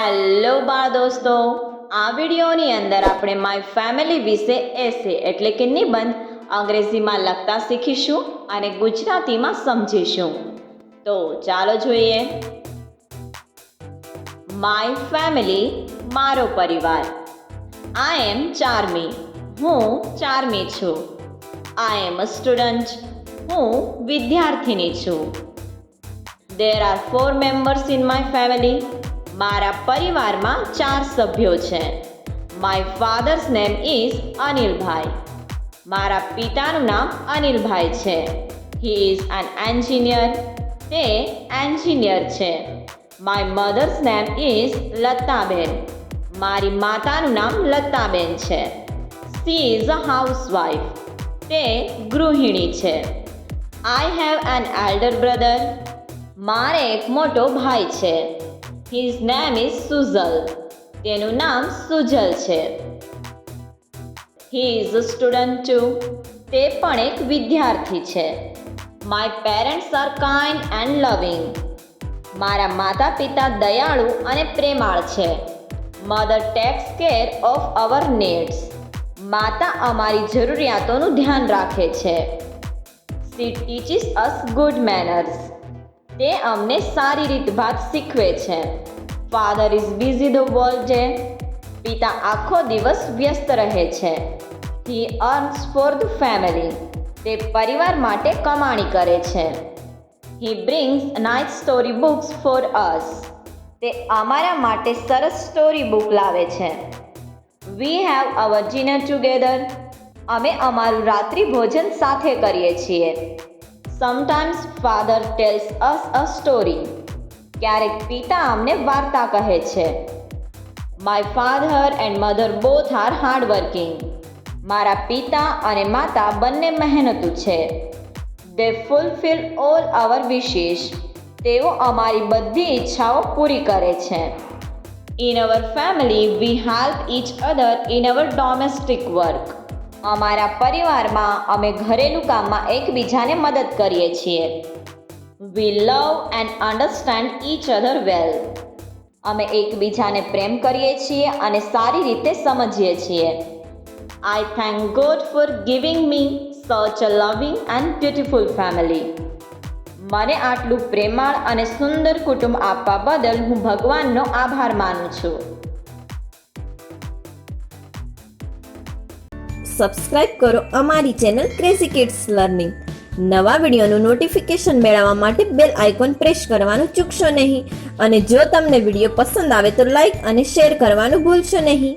Hello બાળ દોસ્તો, આ વિડીયોની અંદર આપણે માય ફેમિલી વિશે એસે એટલે કે નિબંધ અંગ્રેજીમાં લખતા શીખીશું અને ગુજરાતીમાં સમજીશું. તો ચાલો જોઈએ. માય ફેમિલી મારો પરિવાર. આઈ એમ ચાર્મી, હું ચાર્મી છું. આઈ એમ અ સ્ટુડન્ટ, હું વિદ્યાર્થીની છું. There are 4 members in my family. મારા પરિવારમાં 4 સભ્યો છે. My father's name is અનિલભાઈ. મારા પિતાનું નામ અનિલભાઈ છે. He is an engineer. તે એન્જિનિયર છે. My mother's name is Lataben. મારી માતાનું નામ લતાબેન છે. She is a housewife. તે ગૃહિણી છે. I have an elder brother. મારે એક મોટો ભાઈ છે. His name is Sujal. તેનું નામ સુજલ છે. He is a student too. તે પણ એક વિદ્યાર્થી છે. My parents are kind and loving. મારા માતા પિતા દયાળુ અને પ્રેમાળ છે. Mother takes care of our needs. માતા અમારી જરૂરિયાતોનું ધ્યાન રાખે છે. She teaches us good manners. તે અમને સારી રીતભાત શીખવે છે. Father is busy the whole day. પિતા આખો દિવસ વ્યસ્ત રહે છે. He earns for the family. તે પરિવાર માટે કમાણી કરે છે. He brings nice story books for us. તે અમારા માટે સરસ સ્ટોરી બુક લાવે છે. We have our dinner together. અમે અમારું રાત્રિ ભોજન સાથે કરીએ છીએ. Sometimes father tells us a story. ક્યારેક પિતા અમને વાર્તા કહે છે. My father and mother both are hardworking. મારા પિતા અને માતા બંને મહેનતુ છે. They fulfill all our wishes. તેઓ અમારી બધી ઈચ્છાઓ પૂરી કરે છે. In our family we help each other in our domestic work. અમારા પરિવારમાં અમે ઘરેલું કામમાં એકબીજાને મદદ કરીએ છીએ. We love and understand each other well. અમે એકબીજાને પ્રેમ કરીએ છીએ અને સારી રીતે સમજીએ છીએ. I thank God for giving me such a loving and beautiful family. મને આટલું પ્રેમાળ અને સુંદર કુટુંબ આપવા બદલ હું ભગવાનનો આભાર માનું છું. સબસ્ક્રાઇબ કરો અમારી ચેનલ ક્રેઝી કિડ્સ લર્નિંગ. નવા વિડીયોનું નોટિફિકેશન મેળવવા માટે બેલ આઇકોન પ્રેસ કરવાનું ચૂકશો નહીં. અને જો તમને વિડીયો પસંદ આવે તો લાઈક અને શેર કરવાનું ભૂલશો નહીં.